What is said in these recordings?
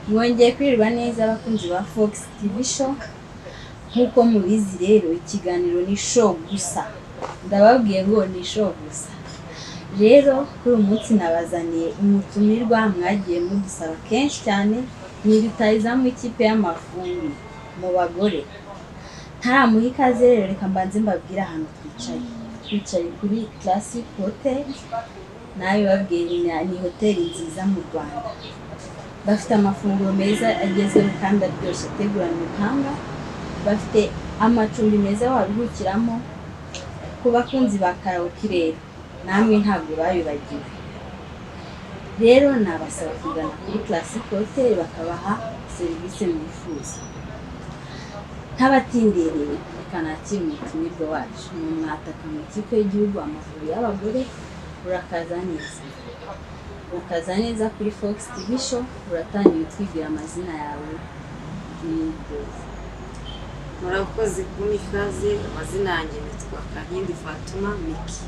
Mwongeye kwirirwa neza abakunzi ba Fox TV show. Nkuko mubizi rero ikiganiro ni show gusa. Ndababwiye ngo ni show gusa. Rero kuri umunsi nabazaniye umutumirwa mwagiye mudusaba kenshi cyane, ni rutahizamu ikipe y'Amavubi mu bagore. Ntaramuha ikaze rero, reka mbanze mbabwira ahantu twicaye kuri Classic Hotel. Nayo babwiye ni hoteli nziza mu Rwanda. Bafite amafunguro meza agezweho kandi aryoshye ateguranye ubuhanga. Bafite amacumbi meza waruhukiramo. Ku bakunzi ba karaoke rero namwe ntabwo babibagiwe. Rero nabasaba kugana kuri Classic Hotel bakabaha serivisi mwifuza. Ntabatindereye reka nakire umutumirwa wacu, ni umwataka mu ikipe y'igihugu Amavubi y'abagore. Urakaza neza. Urakaza neza kuri Fox TV show. Uratangiye utwibwira amazina yawe. Murakoze kuri ikaze. Amazina yanjye nitwa Kankindi Fatuma Miki.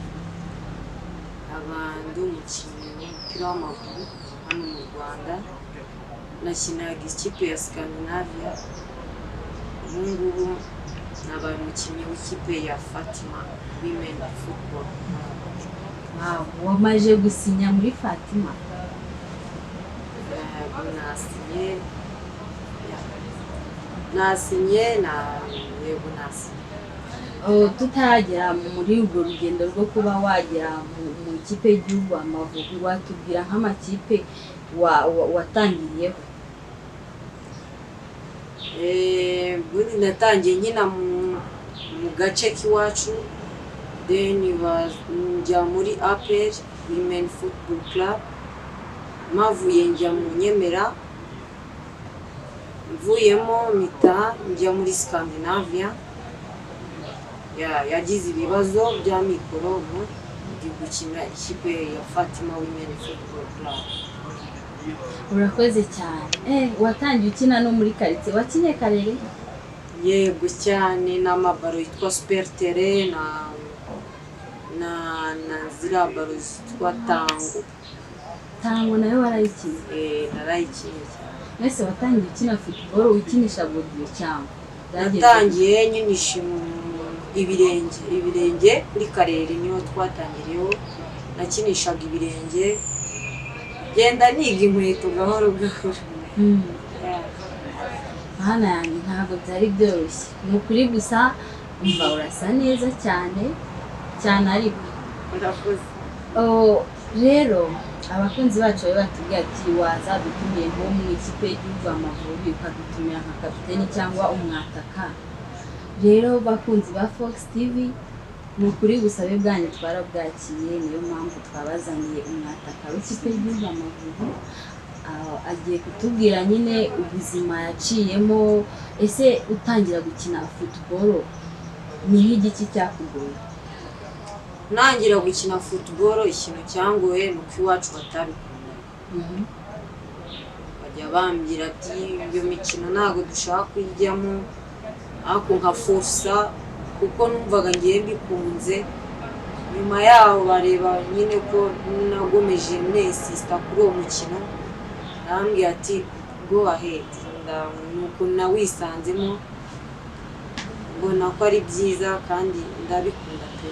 Ndi umukinnyi w'umupira w'amaguru hano mu Rwanda. Nakinaga ikipe ya Scandinavia. Ubu ngubu nabaye umukinnyi w'ikipe ya Fatima Women Football. Wamaje gusinya muri Fatima? Nasinye. Tutagera muri urwo rugendo rwo kuba wagera mu ikipe y'igihugu Amavubi, watubwira nk'amakipe watangiriyeho? Bundi natangiye nkina mu gace k'iwacu, then njya muri APR Women Football Club. Mavuye njya mu Nyemera, mvuyemo mita njya muri Scandinavia. Yagize ibibazo bya mikoro ndi gukina ikipe ya Fatima Women Football Club. Urakoze cyane. Watangiye ukina no muri quartier, wakinye karere? Yego cyane, n'amabaro yitwa Super Terrain na zira baro zitwa Tango nayo warayikiye? Narayikiye. Mwese watangiye ukina football ukinisha godiyo cyangwa? Natangiye nyinisha ibirenge kuri karere, niho twatangiriyeho. Nakinishaga ibirenge, genda niga inkweto gahoro gahoro. Hana yanjye ntabwo byari byoroshye. Ni ukuri gusa umva urasa neza cyane ariko. Murakoze. Rero abakunzi bacu bari batubwiye ati wazadutumiye nko mu ikipe y'igihugu Amavubi ukadutumira nka kapiteni cyangwa umwataka. Rero bakunzi ba Fox TV, ni ukuri busabe bwanyu twarabwakiye, niyo mpamvu twabazaniye umwataka w'ikipe y'igihugu Amavubi. Agiye kutubwira nyine ubuzima yaciyemo. Ese utangira gukina football ni nk'igiki cyakugoye? Nangira gukina football ikintu cyangoye nuko iwacu batabikunda. Bajya bambwira ati iyo mikino ntago dushaka kujyamo, ariko nka forsa kuko numvaga ngiye mbikunze. Nyuma yaho bareba nyine ko nagomeje nesista kuri uwo mukino, nambwira ati go ahead. Nuko nawisanzemo, mbona ko ari byiza kandi ndabikunda pe.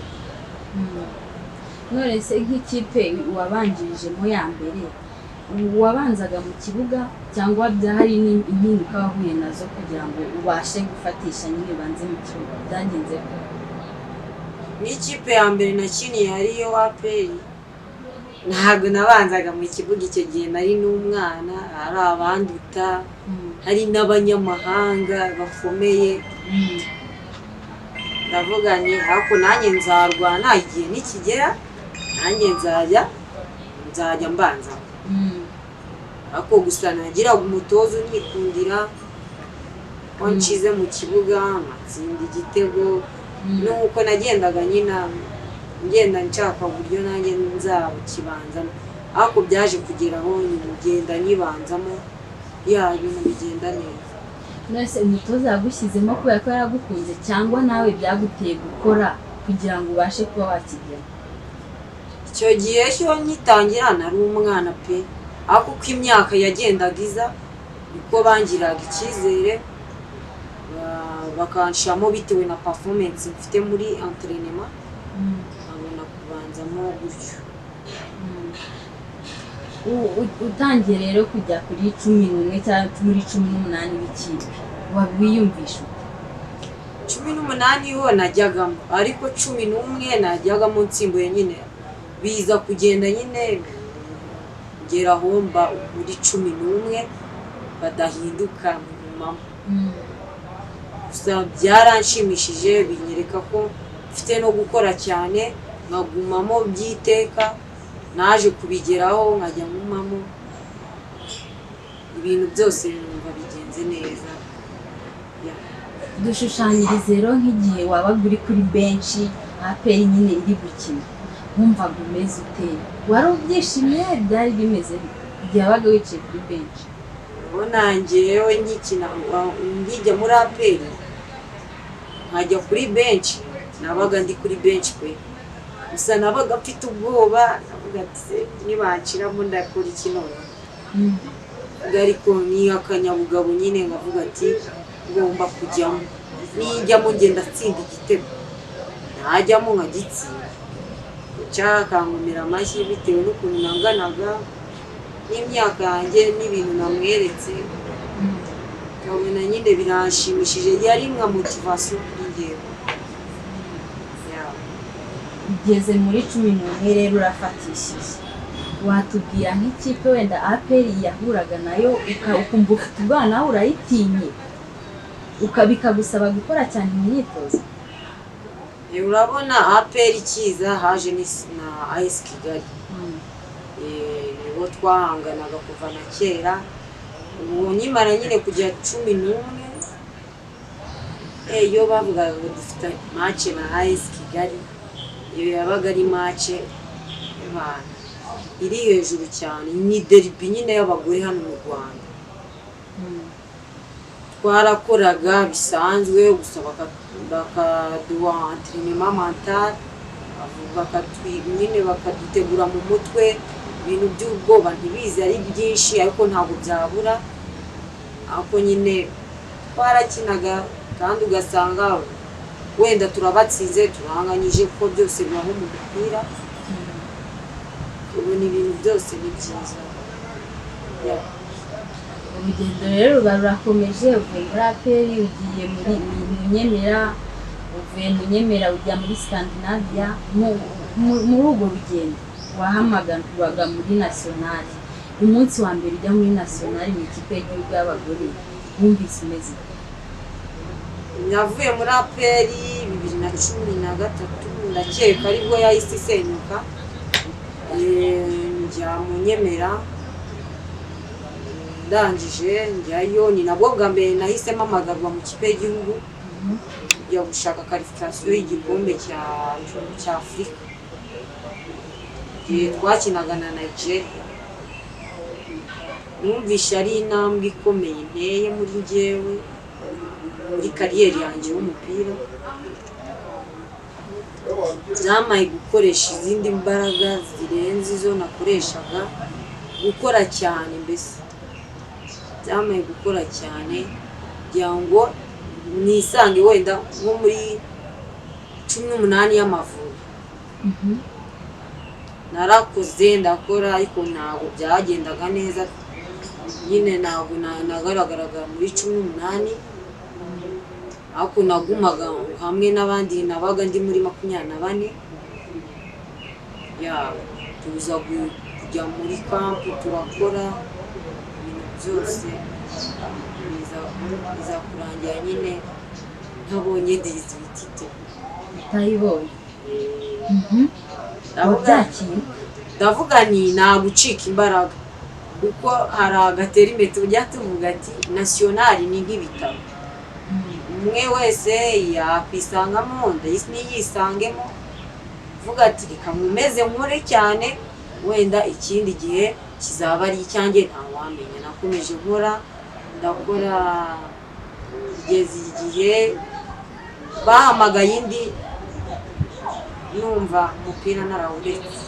None se nk'ikipe wabanjirijemo ya mbere, wabanzaga mu kibuga cyangwa byari impinduka wahuye nazo kugira ngo ubashe gufatisha nyine banze mu kibuga? Byagenze ko n'ikipe ya mbere nakiniye ariyo APR, ntabwo nabanzaga mu kibuga. Icyo gihe nari n'umwana, hari abanduta, hari n'abanyamahanga bakomeye. Ndavuga ni ariko nanjye nzarwana igihe nikigera, nanjye nzajya mbanza. Ariko gusa nagiraga umutozo unyikundira, wanshize mu kibuga matsinda igitego. Nuko nagendaga nyina ngenda nshaka uburyo nanjye nzabukibanzamo ariko byaje kugeraho ngenda nyibanzamo ibintu bigenda neza. Nose umutoza yagushyizemo kubera ko yaragukunze cyangwa nawe byaguteye gukora kugira ngo ubashe kuba wakigera? Icyo gihe cyo nyitangira nari umwana pe, ariko uko imyaka yagendaga iza uko bangiraga icyizere bakanshiramo bitewe na performance mfite muri entraînement nkabona kubanzamo gutyo. Utangiye rero kujya kuri 11 cyangwa muri 18 w'ikipe wabiyumvisha? 18 ho najyagamo, ariko 11 najyagamo nsimbuye nyine biza kugenda nyine ngera homba muri 11 badahinduka ngumamo. Gusa byaranshimishije binyereka ko mfite no gukora cyane nkagumamo byiteka, naje kubigeraho nkajya ngumamo ibintu byose numva bigenze neza. Dushushanyirize rero nk'igihe wabaga uri kuri benshi APR nyine iri gukina wumvaga umeze ute? Wari ubyishimiye? Byari bimeze igihe wabaga wicaye kuri benshi? Nanjyewe nkikina nkijya muri APR nkajya kuri benshi, nabaga ndi kuri benshi pe, gusa nabaga mfite ubwoba, navuga ati nibanciramo ndakora iki none. Ariko ni akanyabugabo nyine ngavuga ati ngomba kujyamo, nijyamo ngenda tsinda igitego, najyamo nkagitsinda. Cyakankomera amashyi bitewe n'ukuntu nanganaga n'imyaka yanjye n'ibintu namweretse, nkabona nyine biranshimishije, yari nka motivation kuri njyewe. Ugeze muri 11 rero urafatishije, watubwira nk'ikipe wenda APR yahuraga nayo ukumva ufite ubwoba nawe urayitinye bikagusaba gukora cyane mu myitozo? Urabona APR ikiza haje na AS Kigali, nibo twahanganaga kuva na kera. Ubu nyimara nyine kujya 11 iyo bavugaga ngo dufite match na AS Kigali, iyo yabaga ari match iri hejuru cyane, ni derby nyine y'abagore hano mu Rwanda. Twarakoraga bisanzwe, gusa bakaduha entraînement mental, nyine bakadutegura mu mutwe ibintu by'ubwoba ntibizi ari byinshi, ariko ntabwo byabura. Ako nyine twarakinaga kandi ugasanga wenda turabatsinze turanganyije, kuko byose bibaho mu mupira. Ubu ni ibintu byose ni byiza. Urugendo rero ruba rurakomeje, uvuye muri APR ugiye muri Nyemera, uvuye mu Nyemera ujya muri Scandinavia. Muri urwo rugendo wahamagarwaga muri nationale, umunsi wa mbere ujya muri nationale mu ikipe y'igihugu y'abagore wumvise umeze? Navuye muri APR 2013, ndakeka aribwo yahise isenyuka, njya mu Nyemera. Ndangije njyayo, ni nabwo bwa mbere nahise mpamagarwa mu kipe y'igihugu kujya gushaka qualification y'igikombe cya Afurika. Twakinaga na Nigeria, numvishe ari intambwe ikomeye nteye muri njyewe muri kariyeri yanjye y'umupira. Byamaye gukoresha izindi mbaraga zirenze izo nakoreshaga, gukora cyane, mbese byamaye gukora cyane kugira ngo nisange wenda nko muri 18 y'Amavubi. Narakoze ndakora, ariko ntabwo byagendaga neza nyine, ntabwo nagaragaraga muri 18, ariko nagumaga hamwe n'abandi, nabaga ndi muri 24. Tuza kujya muri kampu turakora ibintu byose, biza kurangira nyine ntabonye dizibitite. Utayibonye? Ndavuga ni nagucika imbaraga, kuko hari agatera imbere ujya tuvuga ati nationale ni nk'ibitaro, umwe wese yakwisangamo, ndayisi niyisangemo. vuga ati reka nkomeze nkore cyane wenda ikindi gihe kizaba ari icyanjye ntawamenya. Nakomeje nkora ndakora kugeza igihe bahamagaye indi numva umupira narawuretse.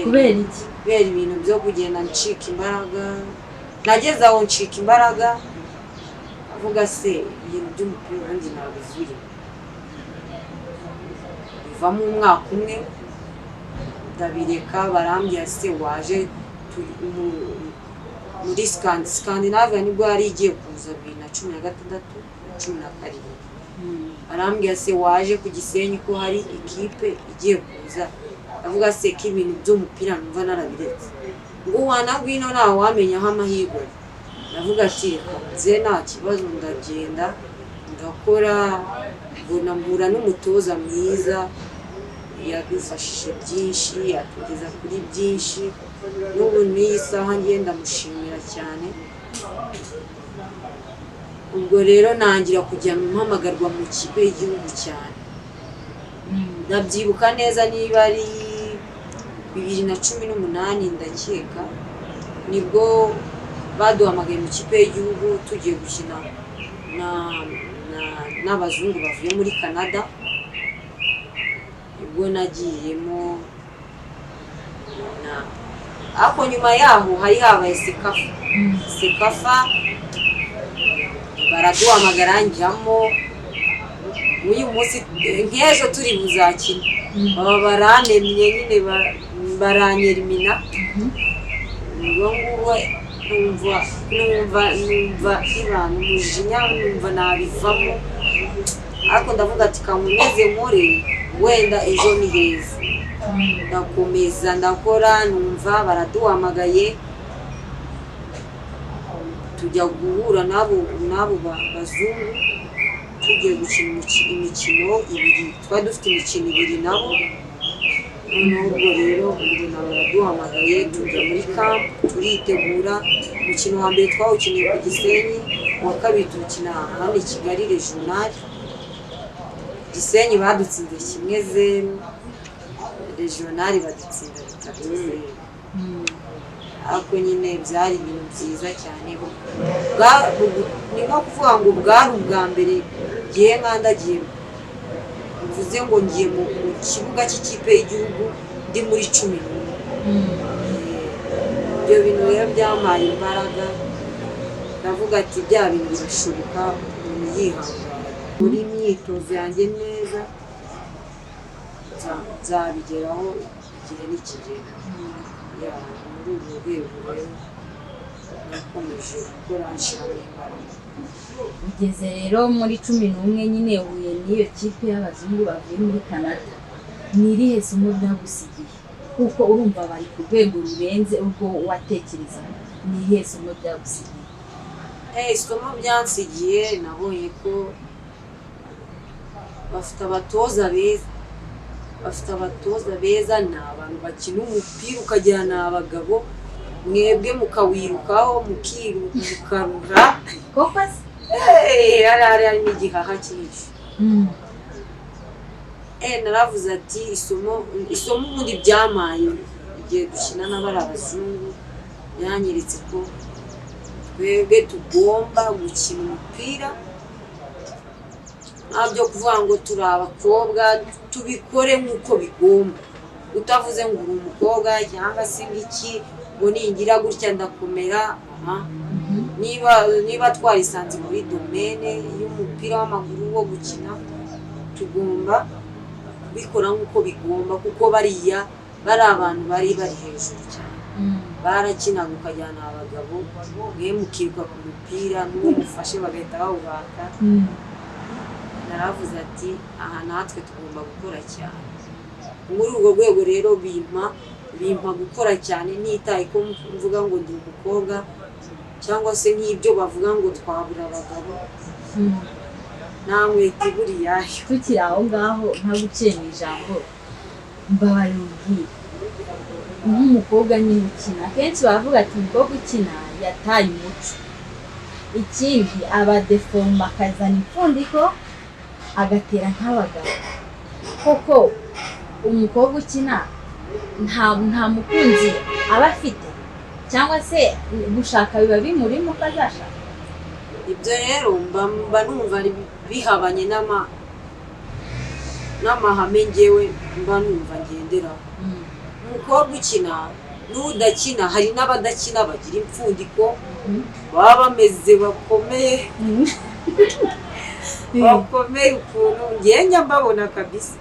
kubera iki? Kubera ibintu byo kugenda ncika imbaraga, nageze aho ncika imbaraga avuga se ibintu by'umupira ubundi nabivuye bivamo umwaka umwe ndabireka. Barambwira se waje muri Scandinavia nibwo yari igiye kuza 2016 17. Barambwira se waje ku Gisenyi ko hari ikipe igiye kuza. Avuga se ko ibintu by'umupira numva narabiretse, ngo wanagwino nawe wamenya aho amahirwe. Ndavuga ati reka nze nta kibazo ndagenda ndakora, mbona mpura n'umutoza mwiza yadufashije byinshi, yatugeza kuri byinshi. N'ubu n'iyi saha ngenda mushimira cyane. Ubwo rero nangira kujya mpamagarwa mu kipe y'igihugu cyane. Ndabyibuka neza niba ari 2018 ndakeka, nibwo baduhamagaye mu kipe y'igihugu tugiye gukina n'abazungu bavuye muri Canada. Ubwo nagiyemo ako nyuma yaho hari habaye sekafa baraduhamagara njyamo. Uyu munsi nk'ejo turi buzakina baba baranemye nyine baranyerimina. Ubwo ngubu numva ibana umujinya, numva nabivamo. Ariko ndavuga ati kankomeze nkore wenda ejo ni heza. Ndakomeza ndakora, numva baraduhamagaye tujya guhura nabo bazungu tugiye gukina imikino ibiri. Twari dufite imikino ibiri nabo. Ubwo rero nabo baraduhamagaye tujya muri camp turitegura. Umukino wa mbere twawukiniye ku Gisenyi, uwa kabiri tukina hano i Kigali regional. Gisenyi badutsinze 1-0, regional badutsinda 3-0. Ako nyine byari ibintu byiza cyane. Ni nko kuvuga ngo bwari ubwa mbere gihe nkandagiye, mvuze ngo ngiye mu kibuga cy'ikipe y'igihugu ndi muri 10. Ibyo bintu rero byamaye imbaraga. Ndavuga ati bya bintu birashoboka, umuntu yihangana muri imyitozo yanjye neza nzabigeraho igihe nikigera. Muri urwo rwego rero nakomeje gukora nshiramo imbaraga. Ugeze rero muri 11 nyine uhuye n'iyo kipe y'abazungu bavuye muri Canada. Ni irihe somo byagusigiye? Kuko urumva bari ku rwego rurenze urwo watekereza. Ni irihe somo byagusigiye? Isomo byansigiye nabonye ko bafite abatoza beza, ni abantu bakina umupira ukagira ni abagabo, mwebwe mukawirukaho mukaruha. Koko harimo igihaha cyinshi. Naravuze ati isomo ubundi byamaye igihe dukina n'abari abazungu, yanyeretse ko twebwe tugomba gukina umupira. Ntabyo kuvuga ngo turi abakobwa tubikore nk'uko bigomba. Utavuze ngo uri umukobwa cyangwa se iki ngo ningira gutya ndakomera. Niba twarisanze muri domene y'umupira w'amaguru wo gukina, tugomba kubikora nk'uko bigomba, kuko bari abantu bari hejuru cyane. Barakinaga ukajyana abagabo, mwe mukirwa ku mupira n'uwo mufashe bagahita bawubaka. Naravuze ati aha natwe tugomba gukora cyane. Muri urwo rwego rero bimpa gukora cyane, nitaye ko mvuga ngo ndi umukobwa cyangwa se nk'ibyo bavuga ngo twabura abagabo. Namwe tiburiyayo. Tukiri aho ngaho nta guciye mu ijambo, mbabarira ubwire nk'umukobwa nyine ukina. Akenshi baravuga ati umukobwa ukina yataye umuco. Ikindi abadefoma akazana impfundiko agatera nk'abagabo. Koko umukobwa ukina nta mukunzi aba afite cyangwa se gushaka biba bimurimo kazashaka. Ibyo rero mba numva bihabanye n'amahame ngewe mba numva ngenderaho. Umukobwa ukina n'udakina, hari n'abadakina bagira impfundiko baba bameze bakomeye bakomeye ukuntu ngenda mbabona kabisa.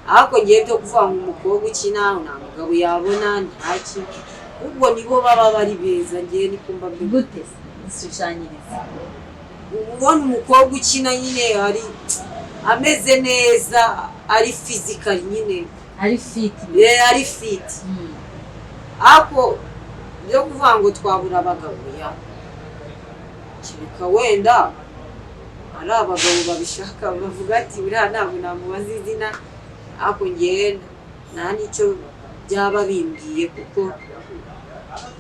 Ariko ngiye byo kuvuga ngo umukobwa ukina nta mugabo yabona ntaki, ubwo nibo baba bari beza. Ngiye ni kumva gute ishushanyiriza ubona umukobwa ukina nyine ari ameze neza, ari physical nyine, ari fit. Ari fit. Ako byo kuvuga ngo twabura abagabo ya kireka wenda ari abagabo babishaka bavuga ati buriya ntabwo namubaza izina. Ako ngenda nta n'icyo byaba bimbwiye kuko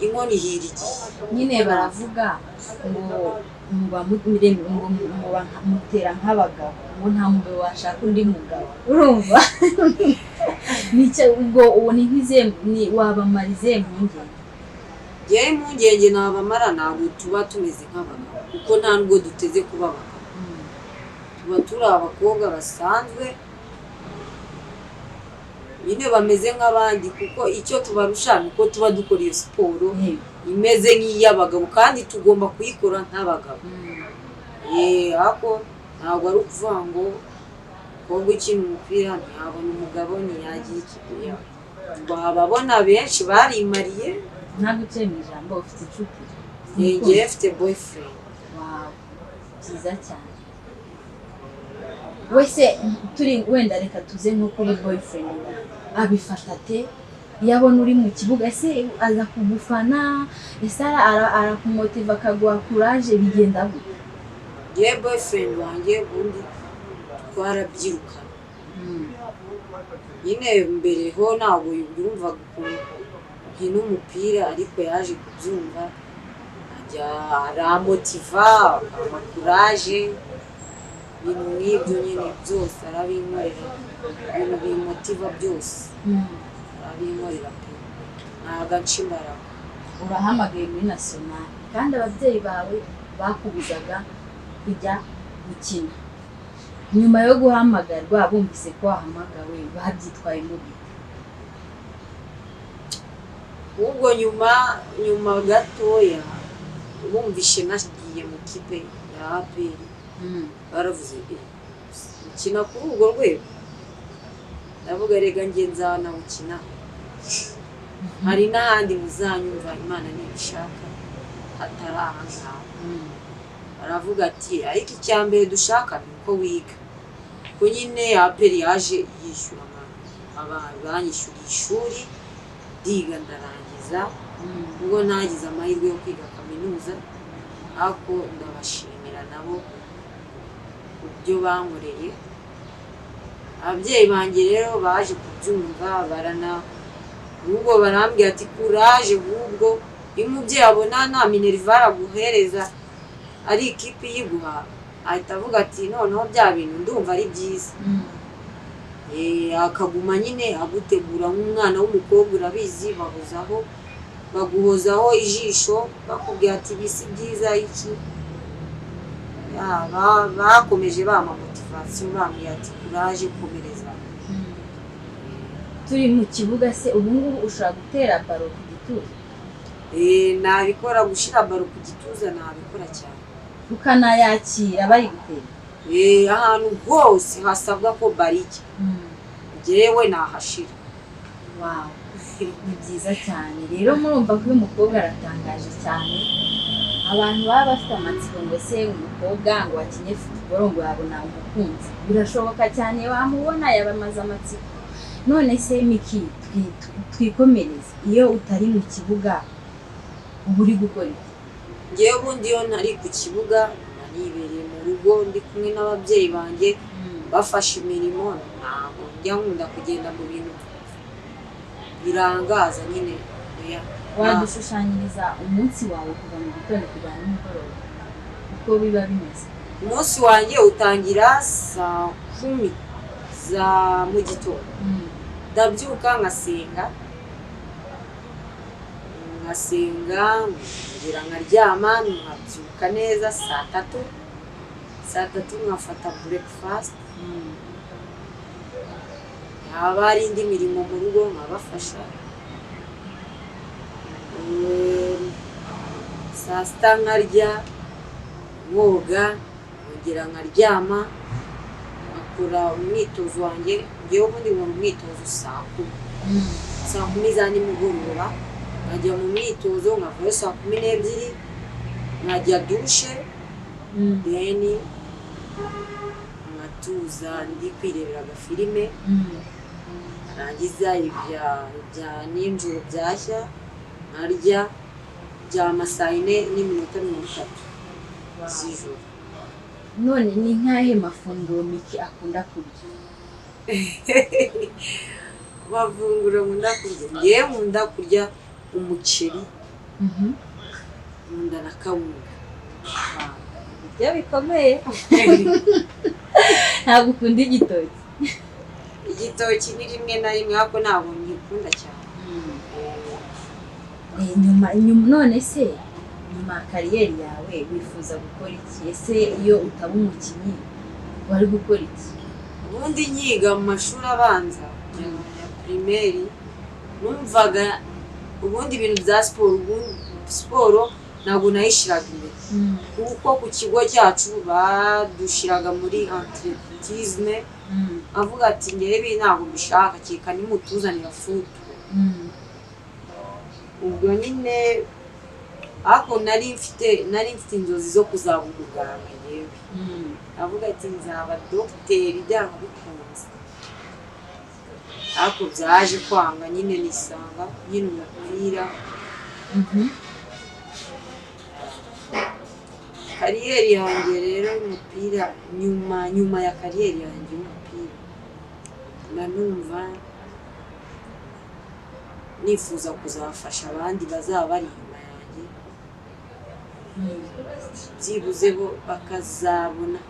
inkono ihiriki nyine. Baravuga ngo mutera nk'abagabo, ngo nta mugabo washaka undi mugabo. Urumva nicyo ubwo uwo ni wabamara izihe mpungenge? Ngewe impungenge nabamara ntabwo tuba tumeze nk'abagabo kuko nta nubwo duteze kuba abagabo. Tuba turi abakobwa basanzwe nyine bameze nk'abandi, kuko icyo tubarusha ni uko tuba dukora iyo siporo imeze nk'iy'abagabo kandi tugomba kuyikora nk'abagabo. Ariko ntabwo ari ukuvuga ngo umukobwa ukina umupira ntiyabona umugabo ntiyagira ikibuya. Bababona benshi barimariye. Ntabwo uciye mu ijambo ufite inshuti? Ngewe mfite boyfriend. Wow, byiza cyane. Wese turi wenda reka tuze nko kuri boyfriend, abifata ate iyo abona uri mu kibuga? Ese aza kugufana? Ese arakumotiva akaguha courage? Bigenda gute? Ngewe boyfriend wanjye ubundi twarabyirukana nyine. Mbere ho ntabwo yumvaga ukuntu nkina umupira, ariko yaje kubyumva ajya aramotiva, amakuraje, ibintu nk'ibyo nyine byose arabinkorera. Ibintu bimumotiva byose arabinkorera pe, ntabwo anca imbaraga. Urahamagaye muri nationale kandi ababyeyi bawe bakubuzaga kujya gukina. Nyuma yo guhamagarwa bumvise ko wahamagawe babyitwaye mubi? Ubwo nyuma gatoya bumvishe nagiye mu kipe ya APR, baravuze ukina kuri urwo rwego? Ndavuga rega nge nzanawukina, hari n'ahandi muzanyumva Imana nibishaka hatari aha ngaha. Baravuga ati ariko icya mbere dushaka ni uko wiga. Ko nyine APR yaje yishyura banyishyura ishuri ndiga ndarangiza, ubwo nagize amahirwe yo kwiga kaminuza. Ariko ndabashimira nabo ku byo bankoreye. Ababyeyi banjye rero baje kubyumva ubwo barambwira ati courage, ahubwo iyo umubyeyi abona nta minerivare aguhereza ari ikipe yiguha ahita avuga ati noneho bya bintu ndumva ari byiza. Akaguma nyine agutegura nk'umwana w'umukobwa. Urabizi baguhozaho ijisho bakubwira ati bisi byiza iki. Bakomeje bama motivation, bambwira ati courage, komereza. Turi mu kibuga se ubu ngubu ushobora gutera baro ku gituza? Nabikora, gushira baro ku gituza nabikora cyane. Ukanayakira bari gutera? Ahantu hose hasabwa ko bariki ngewe nahashira. Wow, ni byiza cyane. Rero murumva ko uyu mukobwa aratangaje cyane. Abantu baba bafite amatsiko ngo se umukobwa ngo akinye football ngo yabona umukunzi, birashoboka cyane wamubona yabamaze amatsiko. None se Miki, twikomereze, iyo utari mu kibuga uba uri gukora iki? Ngewe ubundi iyo ntari ku kibuga nibereye mu rugo ndi kumwe n'ababyeyi banjye bafashe imirimo. Ntabwo njya nkunda kugenda mu bintu birangaza nyine. Wadushushanyiriza umunsi wawe kuva mu gitondo kugera nimugoroba uko biba bimeze? Umunsi wanjye utangira saa 10 za mu gitondo. ndabyuka ngasenga ngira nkaryama nkabyuka neza saa tatu nkafata breakfast haba hari indi mirimo mu rugo nkabafasha saa sita nkarya nkoga ngira nkaryama nkakora umwitozo wanjye ngewe ubundi nkora umwitozo saa 10 za nimugoroba nkajya mu myitozo nkavayo saa 12 nkajya dushe deni nkatuza ndi kwirebera agafilime narangiza ibya ninjoro byashya nkarya byama saa 4:30 z'ijoro. None ni nkahe mafunguro Miki akunda kurya? Mafunguro nkunda kurya ngewe nkunda kurya umuceri nkunda na kawunga. Ibyo bikomeye. Ntabwo ukunda igitoki? Igitoki ni rimwe na rimwe ariko ntabwo ngikunda cyane. Nyuma none se nyuma kariyeri yawe wifuza gukora iki? Ese iyo utaba umukinnyi wari gukora iki? Ubundi nyiga mu mashuri abanza ya primaire numvaga ubundi ibintu bya siporo ntabwo nayishiraga imbere kuko ku kigo cyacu badushiraga muri atletisme avuga ati ngewe ntabwo bishaka kika nimutuzanira futu. Ubwo nyine ako nari mfite inzozi zo kuzaba umuganga yewe avuga ati nzaba dogiteri byarabikunze ako byaje kwanga nyine nisanga nyine umupira. Kariyeri yanjye rero y'umupira nyuma ya kariyeri yanjye y'umupira nanumva nifuza kuzafasha abandi bazaba bari inyuma yanjye byibuze bo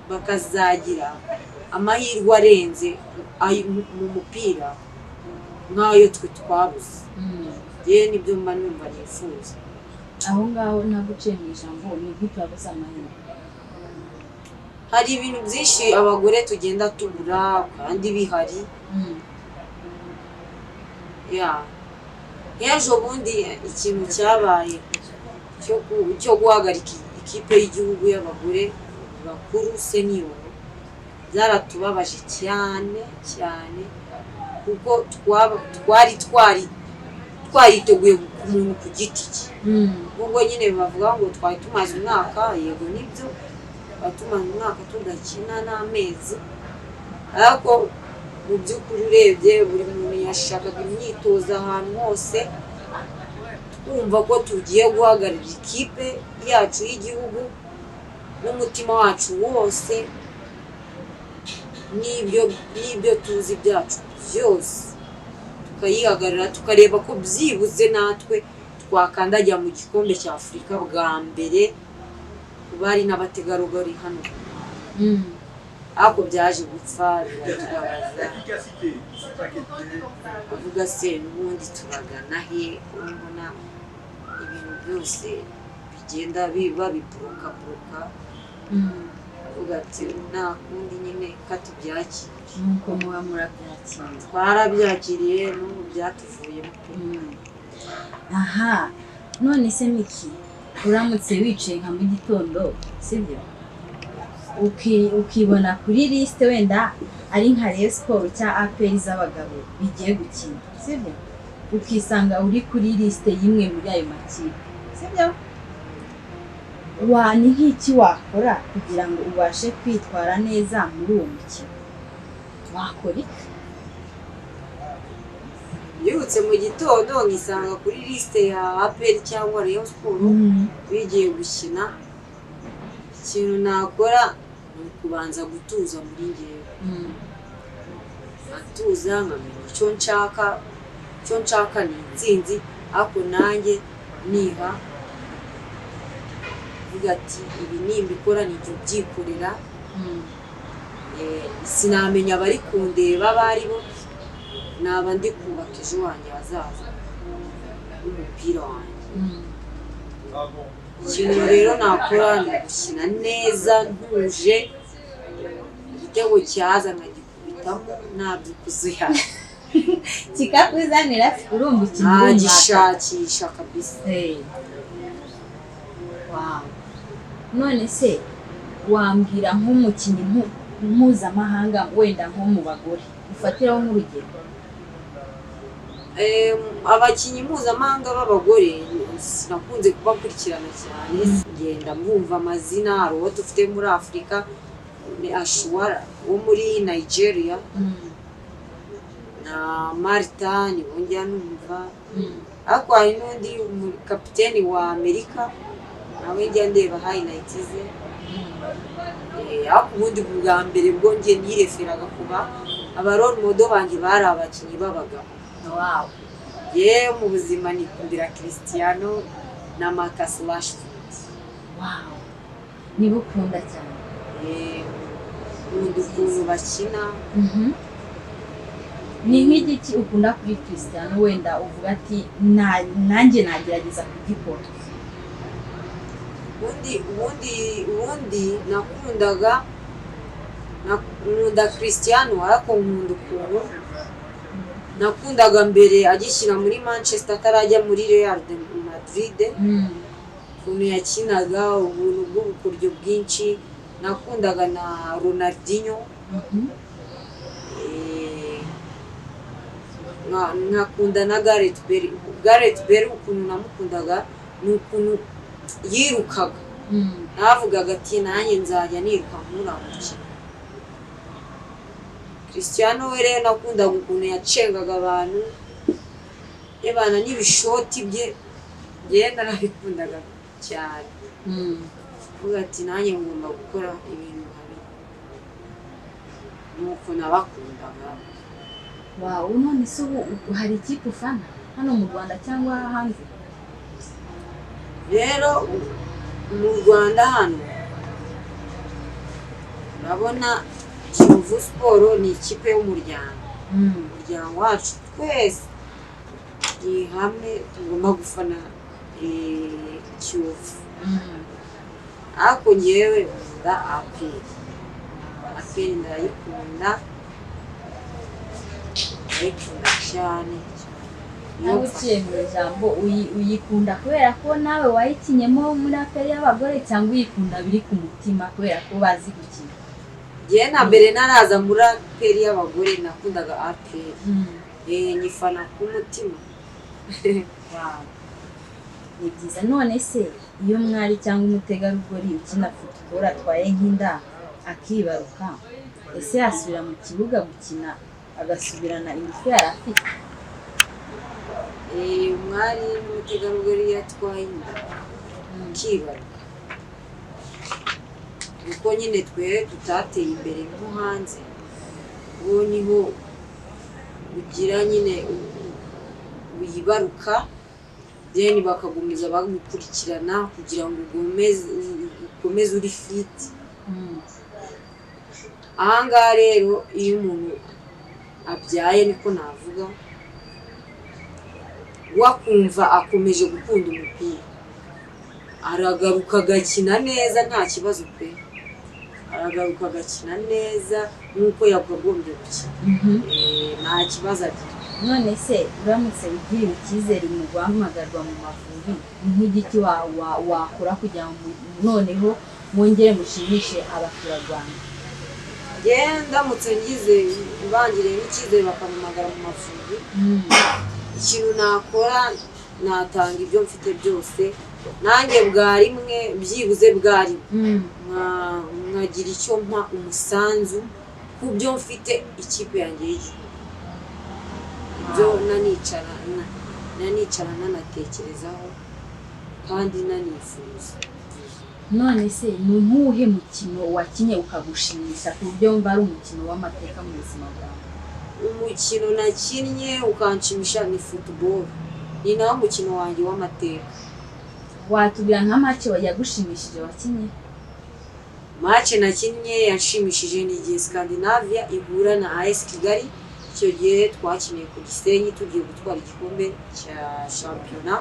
bakazagira amahirwe arenze mu mupira nk'ayo twe twabuze. Yewe nibyo mba numva nifuza. Aho ngaho naguciye mu ijambo ni gute wabuze amahirwe? Hari ibintu byinshi abagore tugenda tubura kandi bihari. Ejo bundi ikintu cyabaye cyo guhagarika ikipe y'igihugu y'abagore bakuru senior byaratubabaje cyane kuko twariteguye umuntu ku giti cye. Ubwo nyine bavuga ngo twari tumaze umwaka, yego nibyo batumaze umwaka tudakina n'amezi, ariko mu by'ukuri urebye buri muntu yashakaga imyitozo ahantu hose twumva ko tugiye guhagararira ikipe yacu y'igihugu n'umutima wacu wose n'ibyo tuzi byacu byose tukayihagarara tukareba ko byibuze natwe twakandagira mu gikombe cya Afurika bwa mbere bari n'abategarugori hano. Ako byaje gupfa biratubabaza avuga se n'ubundi turagana he urabona ibintu byose bigenda biburuka avuga ati nta kundi nyine katubyakira nuko muba murabyakira. Twarabyakiriye n'ubu byatuvuyemo. Aha none se Miki uramutse wicaye nka mu gitondo sibyo ukibona kuri liste wenda ari nka Rayon Sport cya APR z'abagabo bigiye gukina sibyo ukisanga uri kuri liste yimwe muri ayo makipe sibyo ni nk'iki wakora kugira ngo ubashe kwitwara neza muri uwo mukino? Wakora iki? Yibutse mu gitondo ngisanga kuri liste ya APR cyangwa Rayon Sport bigiye gukina, ikintu nakora ni ukubanza gutuza muri ngewe. Atuza nkamenya icyo nshaka ni intsinzi, ariko nanjye niha vuga ati ibi nimbikora nibyo byikorera. Sinamenya abari kundeba bari bo naba ndi kubaka ejo wanjye hazaza umupira wanjye. Ikintu rero nakora ni gukina neza ntuje, igitego cyaza nkagikubitamo ntabyo kuzuya kikakuzanira urumva ikintu ntagishakisha kabisa. Wow. None se wambwira nk'umukinnyi mpuzamahanga wenda nko mu bagore ufatiraho nk'urugero? Abakinnyi mpuzamahanga b'abagore sinakunze kubakurikirana cyane, ngenda mwumva amazina. Hari uwo dufite muri Afurika ni Ashwara wo muri Nigeria, na Marta nibo njya numva, ariko hari n'undi kapiteni wa Amerika nawe njya ndeba highlights ze. Ariko ubundi bwa mbere bwo njye nireferaga kuba abarole model banjye bari abakinnyi b'abagabo. Wow. Yewe mu buzima nikundira Cristiano na Marcus Rashford. Wow. Niba ukunda cyane. Nkunda ukuntu bakina. Ni nk'igiki ukunda kuri Cristiano wenda uvuga ati nanjye nagerageza kugikora? Ubundi nkunda Cristiano, ariko nkunda ukuntu nakundaga mbere agishyira muri Manchester atarajya muri Real de Madrid, ukuntu yakinaga, ubuntu bw'ubukoryo bwinshi. Nakundaga na Ronaldinho, nkakunda na Gareth Bale. Ukuntu namukundaga ni ukuntu yirukaga, navugaga ati nanjye nzajya niruka nk'uramukina. Cristiano we rero nakundaga ukuntu yacengaga abantu, ebana n'ibishoti bye narabikundaga cyane. Uvuga ati nanjye ngomba gukora ibintu nkabi, nuko nabakundaga. Wow. None se ubu hari ikipe ufana hano mu Rwanda cyangwa hanze? Rero mu Rwanda hano urabona Kiyovu Sport ni ikipe y'umuryango. Umuryango wacu twese ni hamwe tugomba gufana Kiyovu. Ariko njyewe nkunda APR ndayikunda cyane. Nawe uciye mu ijambo uyikunda kubera ko nawe wayikinyemo muri APR y'abagore, cyangwa uyikunda biri ku mutima kubera ko bazi gukina? Njye na mbere naraza muri APR y'abagore nakundaga APR, nyifana ku mutima. Wow. Ni byiza. None se iyo mwari cyangwa umutegarugori ukina football atwaye nk'inda akibaruka, ese yasubira mu kibuga gukina agasubirana ingufu yari afite? Umwari n'umutegarugori yatwaye inda akibaruka, kuko nyine twe tutateye imbere nko hanze, uwo niho ugira nyine wibaruka, then bakagumiza bagukurikirana kugira ngo ukomeze uri fit. Ahangaha rero iyo umuntu abyaye, niko navuga, wakumva akomeje gukunda umupira, aragaruka agakina neza nta kibazo pe, aragaruka agakina neza nk'uko yakagombye gukina, nta kibazo agira. None se uramutse ugiriwe icyizere mu guhamagarwa mu Mavubi, nk'igiki wakora kugira ngo noneho mwongere mushimishe abaturarwanda? Ndamutse ngize bangiriye n'icyizere bakampamagara mu Mavubi, ikintu nakora natanga ibyo mfite byose, nanjye bwarimwe byibuze bwari nkagira icyo mpa umusanzu ku byo mfite ikipe yanjye y'igihugu. Ibyo nanicara nanatekerezaho kandi nanifuza. None se ni nk'uwuhe mukino wakinye ukagushimisha ku buryo wumva ari umukino w'amateka mu buzima bwawe? Umukino nakinnye ukanshimisha ni football, ni nawo mukino wanjye w'amateka. Watubwira nka match yagushimishije wakinye? Match nakinnye yanshimishije ni igihe Scandinavia ihura na AS Kigali, icyo gihe twakiniye ku Gisenyi tugiye gutwara igikombe cya shampiyona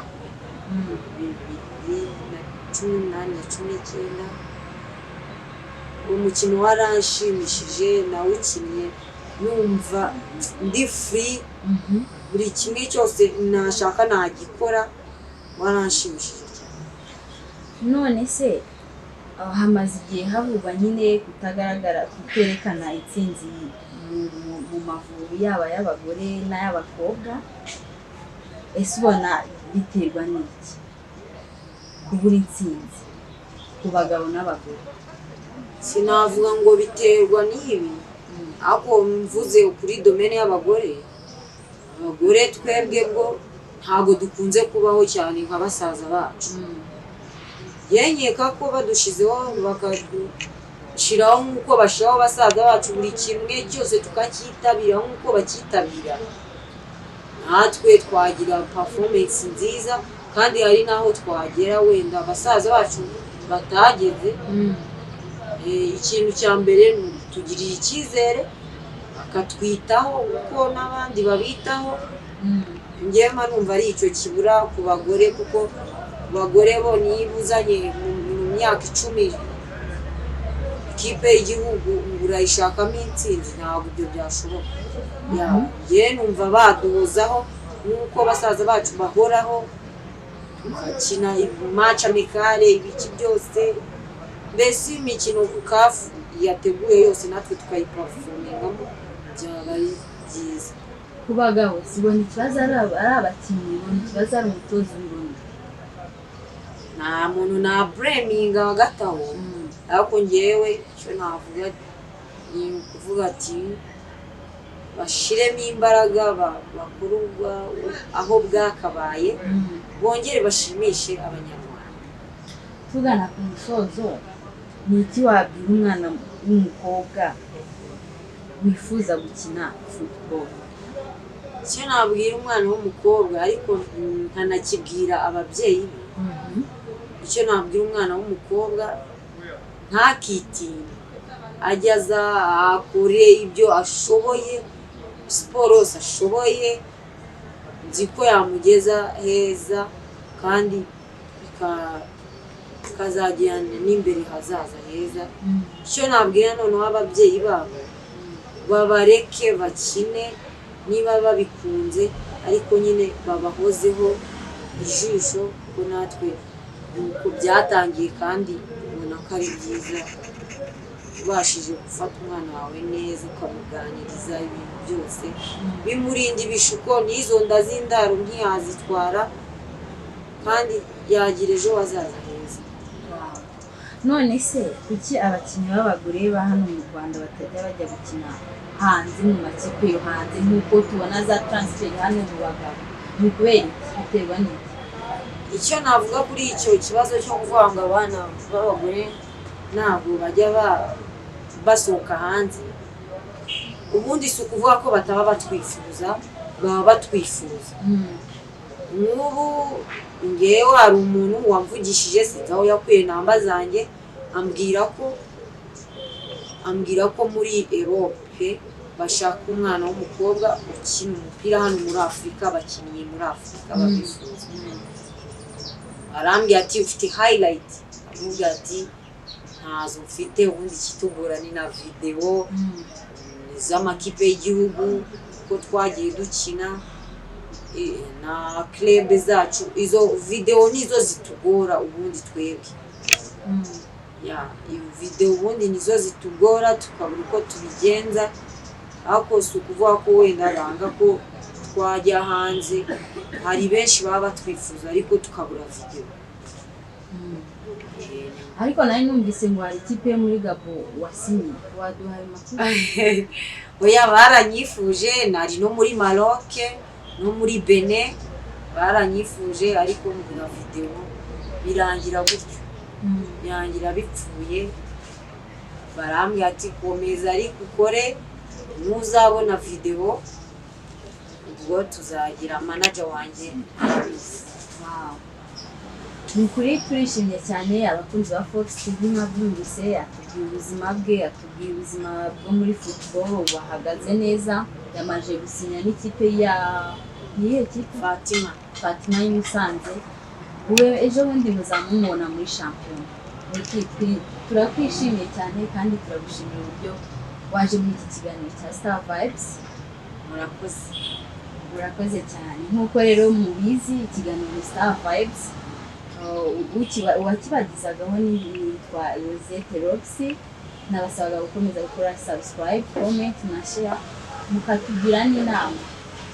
2018 umukino waranshimishije nawukinnye numva ndi free buri kimwe cyose nashaka nagikora waranshimishije cyane. none se hamaze igihe havugwa nyine kutagaragara kuterekana intsinzi mu Mavubi yaba y'abagore n'ay'abakobwa, ese ubona biterwa n'iki kubura intsinzi ku bagabo n'abagore? Sinavuga ngo biterwa n'ibi ariko mvuze kuri domene y'abagore, abagore twebwe bwo ntago dukunze kubaho cyane nka basaza bacu. Yenyeka ko badushizeho bakadushiraho nk'uko bashiraho basaza bacu buri kimwe cyose tukacyitabira nk'uko bakitabira, natwe twagira performance nziza kandi hari naho twagera wenda basaza bacu batageze. Ikintu cya mbere tugiriye icyizere bakatwitaho uko n'abandi babitaho. Njyewe numva ari icyo kibura ku bagore, kuko abagore bo nibuzanye mu myaka 10 ikipe y'igihugu urayishakamo intsinzi ntabwo ibyo byashoboka. Njyewe numva baduhozaho nk'uko basaza bacu bahoraho, bakina match amicale ibiki byose, mbese imikino kafu yateguye yose natwe tukayiperformingamo byaba byiza. Ku bagabo sibona ikibazo ari abakinnyi, bona ikibazo ari umutoza w'Uburundi. Nta muntu na braminga hagataho, ariko njyewe icyo navuga ni ukuvuga ati bashiremo imbaraga bakururwa aho bwakabaye, bongere bashimishe abanyarwanda. Tugana ku musozo, ni iki wabwira umwana w'umukobwa wifuza gukina football? Icyo nabwira umwana w'umukobwa ariko nkanakibwira ababyeyi be, icyo nabwira umwana w'umukobwa ntakitinye, ajyaza akore ibyo ashoboye, siporo yose ashoboye, nzi ko yamugeza heza kandi kazajyana n'imbere hazaza heza. Icyo nabwira noneho ababyeyi babo, babareke bakine niba babikunze, ariko nyine babahozeho ijisho, kuko natwe nuko byatangiye kandi ubona ko ari byiza ubashije gufata umwana wawe neza ukamuganiriza ibintu byose bimurinda ibishuko n'izo nda z'indaro ntiyazitwara, kandi yagira ejo hazaza heza. None se kuki abakinnyi b'abagore ba hano mu Rwanda batajya bajya gukina hanze mu makipe yo hanze nk'uko tubona za transfer hano mu bagabo? Ni ukubera biterwa n'iki? Icyo navuga kuri icyo kibazo cyo kuvuga ngo abana b'abagore ntabwo bajya basohoka hanze, ubundi si ukuvuga ko bataba batwifuza, baba batwifuza. Nk'ubu ngewe hari umuntu wamvugishije sinzi aho yakuye namba zanjye, ambwira ko muri Europe bashaka umwana w'umukobwa ukina umupira hano muri Afurika, bakinnyi muri Afurika babifuza. Arambwira ati ufite highlight, amubwira ati ntazo mfite, ubundi kitugora ni na video z'amakipe y'igihugu ko twagiye dukina na club zacu, izo video nizo zitugora ubundi twebwe. Iyo video ubundi nizo zitugora tukabura uko tubigenza, ariko si ukuvuga ko wenda banga ko twajya hanze, hari benshi baba batwifuza ariko tukabura video. Ariko nari numvise ngo hari ikipe yo muri Gabo wasinye, waduhaye amakuru? Oya, baranyifuje, nari no muri Maroc no muri Benin baranyifuje, ariko mbura video birangira gutyo, birangira bipfuye. Barambwira ati komeza ariko ukore, ntuzabona video ubwo tuzagira manager wanjye. Nukuri turishimye cyane abakunzi ba Fox TV mwabyumvise, atubwiye ubuzima bwe, atubwiye ubuzima bwo muri football bahagaze neza. yamaje gusinya n'ikipe ya niyo kipe Fatima y'Musanze we ejo bundi muzamumubona muri shampiyona. Turakwishimiye cyane kandi turagushimira uburyo waje muri iki kiganiro cya Star Vibes. Murakoze cyane nk'uko rero mubizi ikiganiro Star Vibes uwakibagizagaho nitwa Rosette Roxy. Nabasabaga gukomeza gukora subscribe, comment na share mukatubwira n'inama.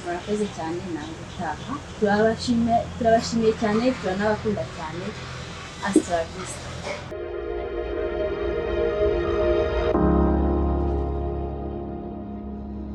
Murakoze cyane nawe utaha. Turabashimiye cyane, turanabakunda cyane. Hasta la vista.